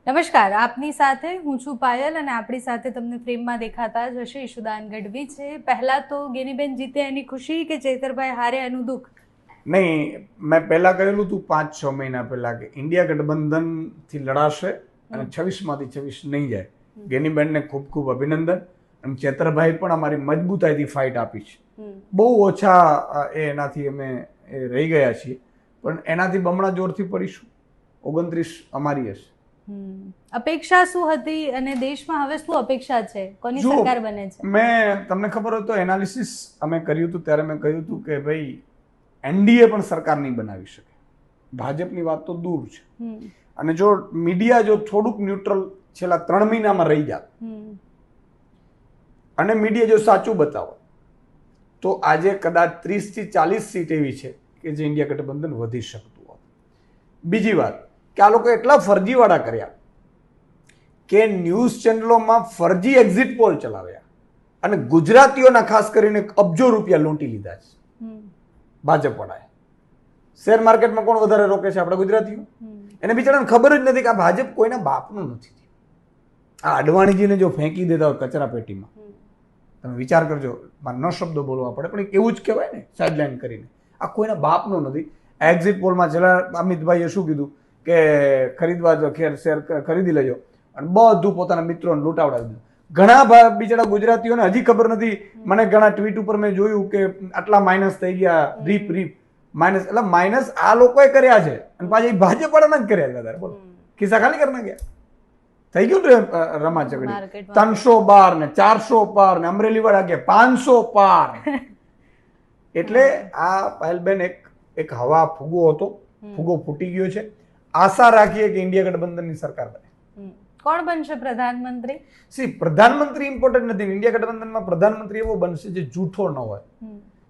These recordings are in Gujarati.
નમસ્કાર, આપની સાથે હું છું પાયલ અને આપણી સાથે તમને ફ્રેમમાં દેખાતા જ હશે ઈશુદાન ગઢવી છે. પહેલા તો ગેનીબેન જીતે એની ખુશી કે ચેતરભાઈ હારે એનું દુઃખ? નહીં, મેં પહેલા કહેલું હતું 5-6 મહિના પહેલા કે ઇન્ડિયા ગઠબંધનથી લડાશે અને 26માંથી 26 નહીં જાય. ગેનીબેનને ખૂબ ખૂબ અભિનંદન. અને ચેતરભાઈ પણ અમારી મજબૂતાઈથી ફાઇટ આપી છે. બહુ ઓછા એનાથી અમે રહી ગયા છીએ, પણ એનાથી બમણા જોરથી પડીશું. 29 અમારી હશે. અપેક્ષા શું હતી અને દેશમાં હવે શું અપેક્ષા છે? કોની સરકાર બને છે? મેં તમને ખબર હોય તો એનાલિસિસ અમે કર્યું હતું ત્યારે મેં કહ્યું હતું કે ભાઈ એનડીએ પણ સરકાર નહીં બનાવી શકે. ભાજપની વાત તો દૂર છે. અને જો મીડિયા જો થોડુંક ન્યુટ્રલ છેલ્લા 3 મહિનામાં રહી જાત અને મીડિયા જો સાચું બતાવો તો આજે કદાચ 30 થી 40 સીટ એવી છે કે જે ઇન્ડિયા ગઠબંધન વધી શકતું હોત. બીજી વાત કે આ લોકો એટલા ફરજીવાળા કર્યા કે ન્યૂઝ ચેનલોમાં ફરજી એક્ઝિટ પોલ ચલાવ્યા અને ગુજરાતીઓના ખાસ કરીને અબજો રૂપિયા લૂંટી લીધા છે ભાજપવાળાએ. શેર માર્કેટમાં કોણ વધારે રોકે છે? આપણે ગુજરાતીઓ. એને બિચારાને ખબર જ નથી કે આ ભાજપ કોઈના બાપનું નથી. આ અડવાણીજીને જો ફેંકી દેતા હોય કચરા પેટીમાં, તમે વિચાર કરજો, મારે ન શબ્દો બોલવા પડે પણ એવું જ કહેવાય ને, સાઇડલાઇન કરીને. આ કોઈના બાપનું નથી. એક્ઝિટ પોલમાં છેલ્લા અમિતભાઈએ શું કીધું કે ખરીદવા જો શેર ખરીદી લેજો અને બધું પોતાના મિત્રોને લૂંટાવડાવી દીધું. ઘણા બિચારા ગુજરાતીઓને હજી ખબર નથી. મને ઘણા ટ્વીટ ઉપર મેં જોયું કે આટલા માઇનસ થઈ ગયા, રીપ માઇનસ. એટલે માઇનસ આ લોકોએ કર્યા છે અને પાછા ભાજપ વાળાના જ કર્યા વધારે. બોલો, ખિસ્સા ખાલી કરી નાખ્યા. થઈ ગયું રમા ચકડી. 312 ને 400 પાર ને અમરેલી વાળા કે 500 પાર. એટલે આ પાયલબેન એક હવા ફૂગો હતો, ફૂગો ફૂટી ગયો છે. આશા રાખીએ કે ઇન્ડિયા ગઠબંધનની સરકાર બને. કોણ બનશે પ્રધાનમંત્રી? પ્રધાનમંત્રી ઇમ્પોર્ટન્ટ નથી. ઇન્ડિયા ગઠબંધનમાં પ્રધાનમંત્રી એવો બનશે જે જૂઠો ન હોય,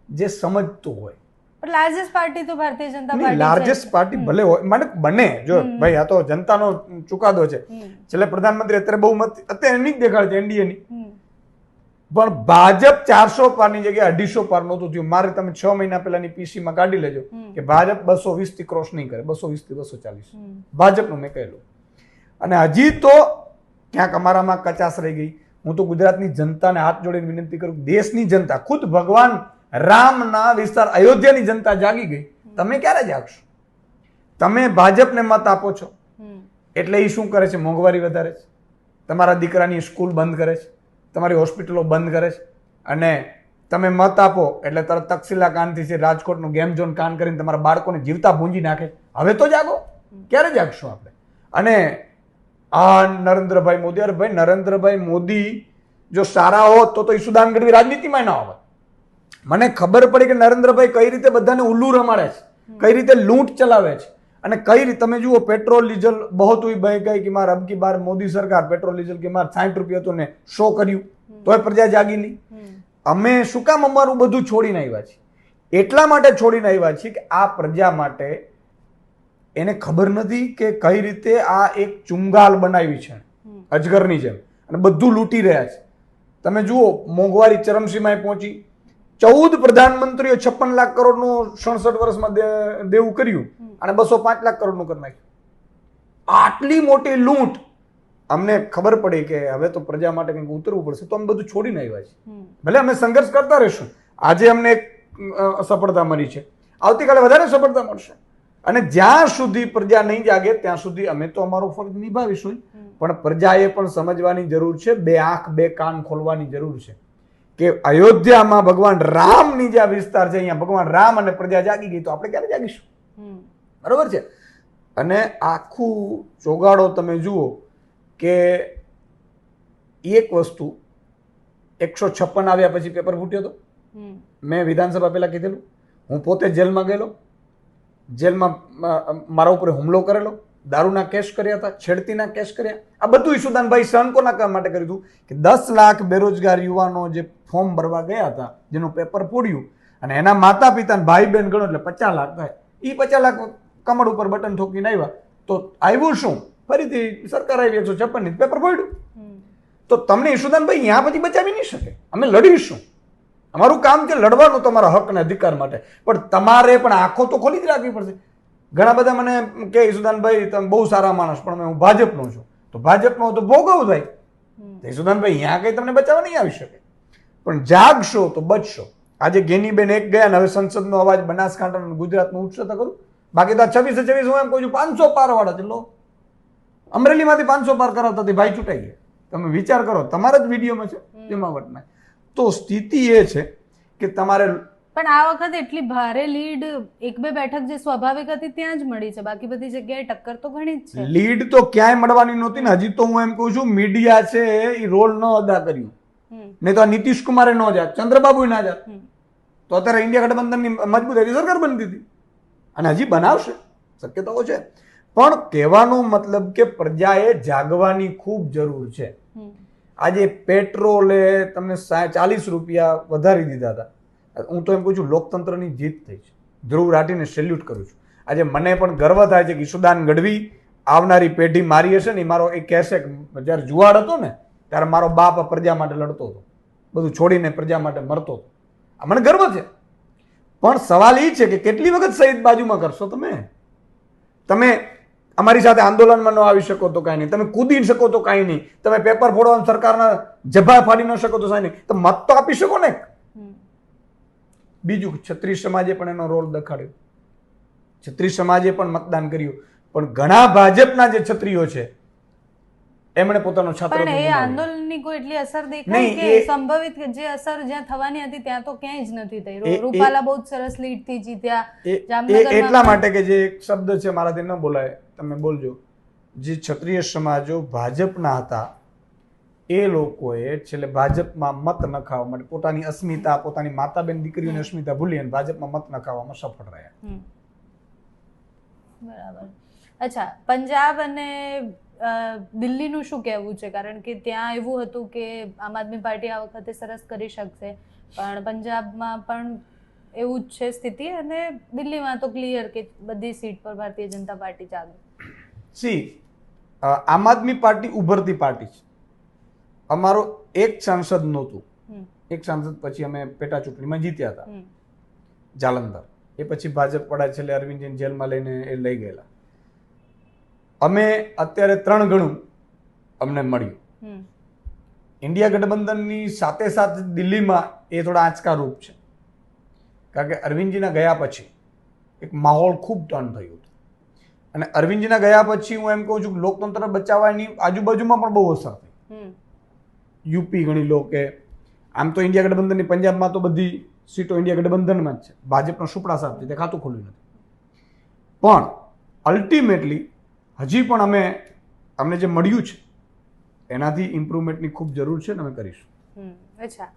જે સમજતો હોય. પણ લાર્જેસ્ટ પાર્ટી તો ભારતીય જનતા પાર્ટી છે. લાર્જેસ્ટ પાર્ટી ભલે હોય, મને બને. જો ભાઈ, આ તો જનતાનો ચુકાદો છે. છેલ્લે પ્રધાનમંત્રી અત્યારે બહુમત અત્યારે નહીં જ દેખાડે છે એનડીએની. પણ ભાજપ 400 પારની જગ્યાએ 250 પાર નહોતું થયું. મારે તમે 6 મહિના પહેલાની પીસીમાં કાઢી લેજો કે ભાજપ 220 થી ક્રોસ નહીં કરે. 220 થી 240 ભાજપનું મેં કહેલું. અને હજી તો ક્યાંક અમારામાં કચાશ રહી ગઈ. હું તો ગુજરાતની જનતાને હાથ જોડીને વિનંતી કરું, દેશની જનતા, ખુદ ભગવાન રામના વિસ્તાર અયોધ્યાની જનતા જાગી ગઈ. તમે ક્યારે જાગશો? તમે ભાજપને મત આપો છો એટલે એ શું કરે છે? મોંઘવારી વધારે છે, તમારા દીકરાની સ્કૂલ બંધ કરે છે, તમારી હોસ્પિટલો બંધ કરે છે. અને તમે મત આપો એટલે તરત તક્ષશિલા કાંડથી છે રાજકોટનું ગેમ ઝોન કાંડ કરીને તમારા બાળકોને જીવતા ભૂંજી નાખે. હવે તો જાગો. ક્યારે જાગશું આપણે? અને આ નરેન્દ્રભાઈ મોદી, અરે ભાઈ નરેન્દ્રભાઈ મોદી જો સારા હોત તો ઈશુદાન ગઢવી રાજનીતિમાં ના આવત. મને ખબર પડી કે નરેન્દ્રભાઈ કઈ રીતે બધાને ઉલ્લુ રમાડે છે, કઈ રીતે લૂંટ ચલાવે છે અને કઈ રીતે. તમે જુઓ, પેટ્રોલ ડીઝલ બહુ બહી ગઈ કે માર અબકી બાર મોદી સરકાર પેટ્રોલ ડીઝલ કે માર 60 રૂપિયા હતું ને 100 કર્યું તોય પ્રજા જાગી નહીં. અમે શું કામ અમારું બધું છોડીને આવ્યા છીએ? એટલા માટે છોડીને આવ્યા છીએ કે આ પ્રજા માટે એને ખબર નથી કે કઈ રીતે આ એક ચુંગાલ બનાવી છે અજગરની જેમ અને બધું લૂંટી રહ્યા છે. તમે જુઓ, મોંઘવારી ચરમસીમાએ પહોંચી. 14 પ્રધાનમંત્રીઓ 56 લાખ કરોડનું 67 વર્ષમાં દેવું કર્યું અને 205 લાખ કરોડનું કરી નાખ્યું. આટલી મોટી લૂંટ. અમને ખબર પડી કે હવે તો પ્રજા માટે કંઈક ઉતરવું પડશે, તો અમે બધું છોડીને આવ્યા છીએ. ભલે અમે સંઘર્ષ કરતા રહીશું. આજે અમને એક સફળતા મળી છે, આવતીકાલે વધારે સફળતા મળશે. અને જ્યાં સુધી પ્રજા નહીં જાગે ત્યાં સુધી અમે તો અમારો ફરજ નિભાવીશું. પણ પ્રજાએ પણ સમજવાની જરૂર છે, 2 આંખ 2 કાન ખોલવાની જરૂર છે કે અયોધ્યામાં ભગવાન રામની જે વિસ્તાર છે, અહીંયા ભગવાન રામ અને પ્રજા જાગી ગઈ તો આપણે ક્યારે જાગીશું? બરોબર છે. અને આખું ચોગાડો તમે જુઓ કે એક વસ્તુ 156 આવ્યા પછી પેપર ફૂટ્યો હતો. મેં વિધાનસભા પહેલા કીધેલું, હું પોતે જેલમાં ગયેલો, જેલમાં મારા ઉપર હુમલો કરેલો, દારૂના કેસ કર્યા હતા, છેડતીના કેસ કર્યા. આ બધું ઈશુદાનભાઈ સહન કોના કામ માટે કર્યું હતું કે 10 લાખ બેરોજગાર યુવાનો જે ફોર્મ ભરવા ગયા હતા, જેનું પેપર ફોડ્યું અને એના માતા પિતાને ભાઈ બહેન ગણો એટલે 50 લાખ થાય. એ 50 લાખ કમર ઉપર બટન ઠોકીને આવ્યા તો આવ્યું શું? ફરીથી સરકાર આવી 156 ની પેપર ફોડ્યું. તો તમને ઈશુદાનભાઈ અહીંયા પછી બચાવી નહીં શકે. અમે લડીશું. અમારું કામ છે લડવાનું તમારા હક અને અધિકાર માટે. પણ તમારે પણ આંખો તો ખોલી જ રાખવી પડશે. ઘણા બધા મને કે ઈશુદાનભાઈ તમે બહુ સારા માણસ, પણ હું ભાજપનો છું. તો ભાજપમાં તો ભોગવ થાય. યશુદાનભાઈ અહીંયા કઈ તમને બચાવવા નહીં આવી શકે, પણ જાગશો તો બચશો. આજે ગેનીબેન એક ગયા ને હવે સંસદનો અવાજ બનાસકાંઠા અને ગુજરાતમાં ઉઠશે તો ખરું. બાકી તો 26 હું એમ કહું છું 500 પાર વાળા છે. લો અમરેલીમાંથી 500 પાર કરાવતા હતી, ભાઈ ચૂંટાઈ ગયા. તમે વિચાર કરો, તમારા જ વિડીયોમાં છે જમાવટના. તો સ્થિતિ એ છે કે તમારે પણ આ વખતે એટલી ભારે લીડ 1-2 બેઠક જે સ્વાભાવિક હતી ત્યાં જ મળી છે, બાકી બધી જગ્યાએ ટક્કર તો ઘણી જ છે. લીડ તો ક્યાંય મળવાની નહોતી ને. હજી તો હું એમ કહું છું મીડિયા છે એ રોલ ન અદા કર્યું, નહીં તો આ નીતિશ કુમારે ન જાત, ચંદ્રબાબુ ના જાત, તો અત્યારે ઇન્ડિયા ગઠબંધનની મજબૂત સરકાર બનતી હતી અને હજી બનાવશે, શક્યતાઓ છે. પણ કહેવાનો મતલબ કે પ્રજાએ જાગવાની ખૂબ જરૂર છે. આજે પેટ્રોલે તમને 40 રૂપિયા વધારી દીધા હતા. હું તો એમ કહું છું લોકતંત્રની જીત થઈ છે. ધ્રુવ રાઠીને સેલ્યુટ કરું છું. આજે મને પણ ગર્વ થાય છે કે ઈશુદાન ગઢવી આવનારી પેઢી મારી હશે ને. મારો એ કહેશે કે જ્યારે જુવાડ હતો ને ત્યારે મારો બાપ પ્રજા માટે લડતો હતો, બધું છોડીને પ્રજા માટે મરતો હતો. આ મને ગર્વ છે. પણ સવાલ એ છે કે કેટલી વખત શહીદ બાજુમાં કરશો તમે? તમે અમારી સાથે આંદોલનમાં ન આવી શકો તો કાંઈ નહીં, તમે કૂદી શકો તો કાંઈ નહીં, તમે પેપર ફોડવા સરકારના જભા ફાડી ન શકો તો કાંઈ નહીં, તો મત તો આપી શકો ને. બીજું ક્ષત્રિય સમાજે પણ એનો રોલ દેખાડ્યો, ક્ષત્રિય સમાજે પણ મતદાન કર્યું. પણ ઘણા ભાજપના જે ક્ષત્રિયો છે એમણે પોતાનો છાત્ર પણ એ આંદોલનની કોઈ એટલી અસર દેખાય કે સંભવિત કે જે અસર જ્યાં થવાની હતી ત્યાં તો ક્યાંય જ નથી થઈ. રૂપાલા બહુ સરસ લીડ થી જીત્યા જામનગરમાં. એટલા માટે કે જે એક શબ્દ છે મારાથી ન બોલાય, તમે બોલજો. જે ક્ષત્રિય સમાજો ભાજપના હતા એ લોકોએ છેલ્લે ભાજપમાં મત ન ખાવા માટે પોતાની અસ્મિતા, પોતાની માતા બેન દીકરીઓની અસ્મિતા ભૂલી અને ભાજપમાં મત ન ખાવામાં સફળ રહ્યા. બરાબર. અચ્છા, પંજાબ અને દિલ્હીનું શું કહેવું છે? કારણ કે ત્યાં એવું હતું કે આમ આદમી પાર્ટી આ વખતે સરસ કરી શકશે, પણ પંજાબમાં પણ એવું જ છે સ્થિતિ અને દિલ્હીમાં તો ક્લિયર કે બધી સીટ પર ભારતીય જનતા પાર્ટી ચાલે. આમ આદમી પાર્ટી ઉભરતી પાર્ટી છે. અમારો એક સાંસદ નહોતું, એક સાંસદ પછી અમે પેટા ચૂંટણીમાં જીત્યા હતા જાલંધર. એ પછી ભાજપ વાળા છેલ્લે અરવિંદજીને જેલમાં લઈને એ લઈ ગયેલા. અમે અત્યારે 3 ગણું અમને મળ્યું. ઇન્ડિયા ગઠબંધનની સાથે સાથે દિલ્હીમાં એ થોડા આંચકા રૂપ છે, કારણ કે અરવિંદજીના ગયા પછી એક માહોલ ખૂબ ટર્ન થયું હતું. અને અરવિંદજીના ગયા પછી હું એમ કહું છું કે લોકતંત્ર બચાવવાની આજુબાજુમાં પણ બહુ અસર થઈ. યુપી ગણી લો કે આમ તો ઇન્ડિયા ગઠબંધનની પંજાબમાં તો બધી સીટો ઇન્ડિયા ગઠબંધનમાં જ છે, ભાજપનો સુપડા સાહેબ છે તે ખાતું ખોલ્યું નથી. પણ અલ્ટિમેટલી હજી પણ અમને જે મળ્યું છે એનાથી ઇમ્પ્રુવમેન્ટની ખૂબ જરૂર છે ને અમે કરીશું. અચ્છા,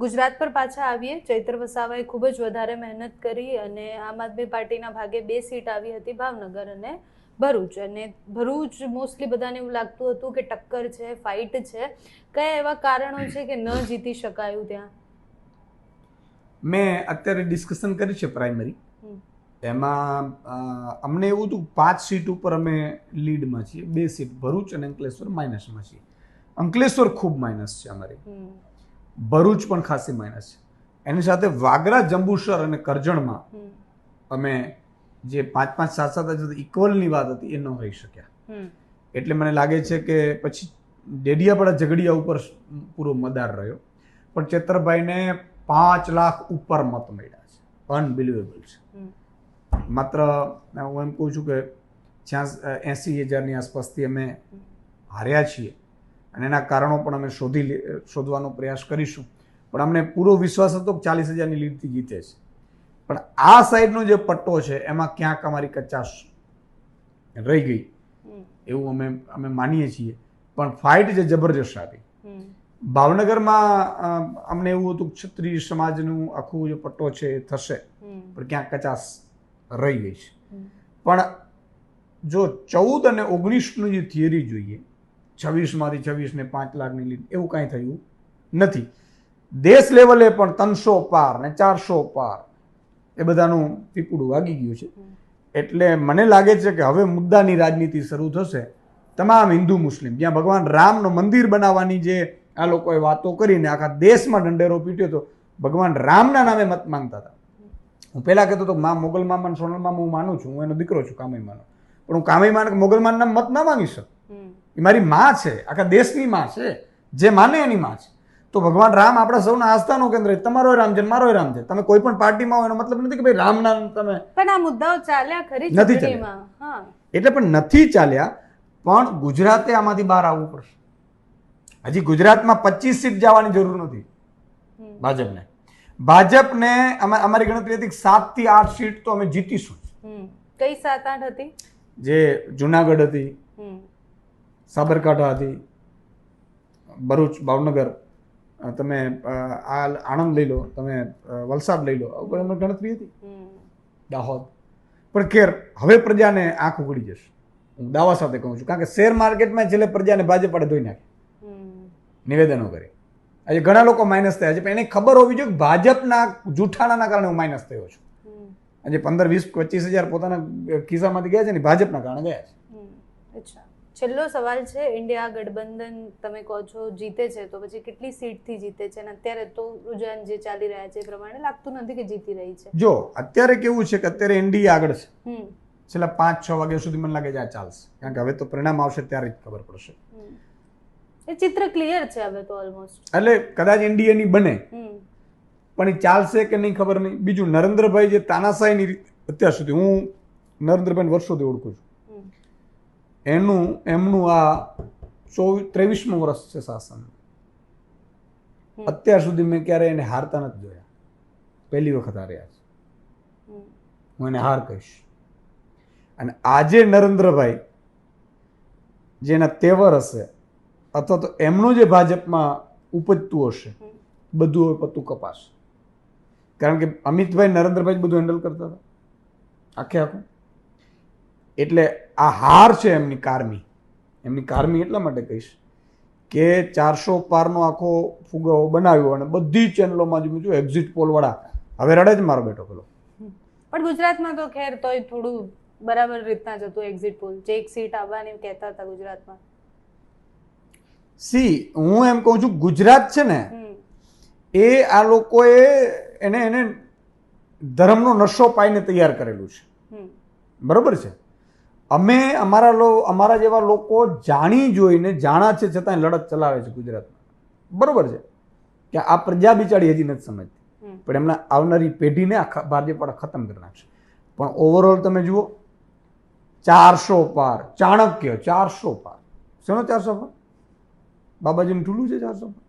ગુજરાત પર પાછા આવીએ. ચૈત્ર વસાવાએ ખૂબ જ વધારે મહેનત કરી અને આમ આદમી પાર્ટીના ભાગે 2 સીટ આવી હતી, ભાવનગર અને ભરૂચ. અને ભરૂચ મોસ્ટલી બધાને એવું લાગતું હતું કે ટક્કર છે, ફાઇટ છે. કયા એવા કારણો છે કે ન જીતી શકાયું ત્યાં? મેં અત્યારે ડિસ્કશન કરી છે પ્રાઇમરી. એમાં અમને એવું હતું 5 સીટ ઉપર અમે લીડમાં છીએ, 2 સીટ ભરૂચ અને અંકલેશ્વર માઇનસમાં છીએ. અંકલેશ્વર ખૂબ માઇનસ છે અમારી, ભરૂચ પણ ખાસી માઇનસ છે. એની સાથે વાગરા, જંબુસર અને કરજણમાં અમે જે 5-5, 7-7 ઇક્વલની વાત હતી એ ન રહી શક્યા. એટલે મને લાગે છે કે પછી ડેડિયાપાડા ઝઘડિયા ઉપર પૂરો મદાર રહ્યો. પણ ચેતરભાઈને 5 લાખ ઉપર મત મળ્યા છે, અનબિલિવેબલ છે. માત્ર હું એમ કહું છું કે 80,000ની આસપાસથી અમે હાર્યા છીએ અને એના કારણો પણ અમે શોધવાનો પ્રયાસ કરીશું. પણ અમને પૂરો વિશ્વાસ હતો કે 40,000ની લીડથી જીતે છે. પણ આ સાઈડનો જે પટ્ટો છે એમાં ક્યાંક અમારી કચાશ રહી ગઈ એવું અમે માનીએ છીએ. પણ ફાઇટ જે જબરજસ્ત આપી. ભાવનગરમાં અમને એવું હતું કે ક્ષત્રિય સમાજનું આખું જે પટ્ટો છે એ થશે, પણ ક્યાંક કચાશ રહી ગઈ છે. પણ જો 14 અને 19ની જે થિયરી જોઈએ, 26માંથી 26 ને 5 લાખની લીડ, એવું કાંઈ થયું નથી. દેશ લેવલે પણ 300 પાર ને 400 પાર એ બધાનું પીપુડું વાગી ગયું છે. એટલે મને લાગે છે કે હવે મુદ્દાની રાજનીતિ શરૂ થશે. તમામ હિન્દુ મુસ્લિમ જ્યાં ભગવાન રામનો મંદિર બનાવવાની જે આ લોકોએ વાતો કરીને આખા દેશમાં ઢંઢેરો પીટ્યો હતો, ભગવાન રામના નામે મત માંગતા હતા. હું પહેલાં કહેતો હતો મોગલ મામા સોનલ મામા હું માનું છું, હું એનો દીકરો છું કામયમાનો, પણ હું કામયમાન મોગલમાન નામ મત ના માંગી શકું. એ મારી માં છે, આખા દેશની માં છે, જે માને એની માં છે. તો ભગવાન રામ આપણા સૌના આસ્થાનું કેન્દ્ર છે. તમારો રામ છે, મારો રામ છે. તમે કોઈ પણ પાર્ટીમાં હોય એનો મતલબ નથી કે ભાઈ રામના તમે પણ આ મુદ્દાઓ ચાલ્યા ખરી નથી ચૂંટણીમાં. હા, એટલે પણ નથી ચાલ્યા. પણ ગુજરાતે આમાંથી બહાર આવવું પડશે. હજી ગુજરાતમાં 25 સીટ જવાની જરૂર નથી ભાજપને. ભાજપને અમારી ગણતરી હતી 7 થી 8 સીટ તો અમે જીતીશું. કઈ 7-8 હતી? જે જુનાગઢ હતી, સાબરકાંઠા હતી, ભરૂચ, ભાવનગર, તમે આ આણંદ લઈ લો, તમે વલસાડ લઈ લો, અમારી ગણતરી હતી, દાહોદ. પણ ખેર હવે પ્રજાને આંખ ઉઘડી જશે, હું દાવા સાથે કહું છું. કારણ કે શેર માર્કેટમાં છેલ્લે પ્રજાને ભાજપ પાડે ધોઈ નાખે, નિવેદનો કરી. આજે ઘણા લોકો માઇનસ થયા છે, પણ એને ખબર હોવી જોઈએ કે ભાજપના જૂઠાણાના કારણે હું માઇનસ થયો છું. આજે 15, 20, 25 હજાર પોતાના ખિસ્સામાંથી ગયા છે ને ભાજપના કારણે ગયા છે. અચ્છા, છેલ્લો સવાલ છે, ઇન્ડિયા ગઠબંધન તમે કહો છો જીતે છે, તો પછી કેટલી સીટથી જીતે છે? અને અત્યારે તો રુઝાન જે ચાલી રહ્યા છે એ પ્રમાણે લાગતું નથી કે જીતી રહી છે. જો અત્યારે કેવું છે કે અત્યારે એનડીએ આગળ છે. છેલ્લા 5-6 વાગ્યા સુધી મને લાગે છે આ ચાલશે, કારણ કે હવે તો પરિણામ આવશે ત્યારે જ ખબર પડશે. એ ચિત્ર ક્લિયર છે હવે તો ઓલમોસ્ટ. એટલે કદાચ એનડીએ ની બને, પણ એ ચાલશે કે નહીં ખબર નહીં. બીજું, નરેન્દ્રભાઈ જે તાનાશાહીની રીતે અત્યાર સુધી, હું નરેન્દ્રભાઈને વર્ષોથી ઓળખું છું, એમનું આ 23મું વર્ષ છે શાસન. અત્યાર સુધી મેં ક્યારે એને હારતા નથી જોયા. પહેલી વખત હાર્યા છે. હું એને હાર કહીશ. અને આજે નરેન્દ્રભાઈ જેના તેવર હશે, અથવા તો એમનું જે ભાજપમાં ઉપજતું હશે, બધું હવે પતું કપાશે. કારણ કે અમિતભાઈ, નરેન્દ્રભાઈ બધું હેન્ડલ કરતા હતા આખે આખું. એટલે આ હાર છે એમની કારમી એટલા માટે કહીશ કે 400 પારનો આખો ફુગાવો બનાવ્યો અને બધી ચેનલોમાં જો એક્ઝિટ પોલ વાળા હવે રડે જ મારો બેટો પેલો. પણ ગુજરાતમાં તો ખેર તોય થોડું બરાબર રીતના જતું એક્ઝિટ પોલ, જે એક સીટ આવવાની કહેતા હતા ગુજરાતમાં. હું એમ કહું છું, ગુજરાત છે ને એ આ લોકોએ એને ધર્મનો નશો પાઈને તૈયાર કરેલું છે. બરોબર છે. અમે અમારા જેવા લોકો જાણી જોઈને જાણા છે છતાં લડત ચલાવે છે ગુજરાતમાં. બરોબર છે કે આ પ્રજા બિચારી હજી નથી સમજતી, પણ એમના આવનારી પેઢીને આખા ભાજપ ખતમ કરી નાખશે. પણ ઓવરઓલ તમે જુઓ, 400 પાર, ચાણક્ય 400 પાર. શેનો 400 પાર? બાબાજીનું ઠૂલું છે 400 પાર.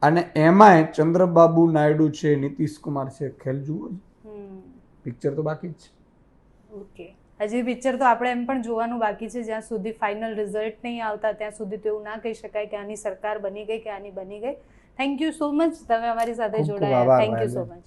અને એમાંય ચંદ્રબાબુ નાયડુ છે, નીતિશ કુમાર છે, ખેલ જુઓ, પિક્ચર તો બાકી જ છે. ઓકે, હજી પિક્ચર તો આપણે એમ પણ જોવાનું બાકી છે. જ્યાં સુધી ફાઇનલ રિઝલ્ટ નહીં આવતા ત્યાં સુધી તો એવું ના કહી શકાય કે આની સરકાર બની ગઈ કે આની બની ગઈ. થેન્ક યુ સો મચ, તમે અમારી સાથે જોડાયા. Thank you so much.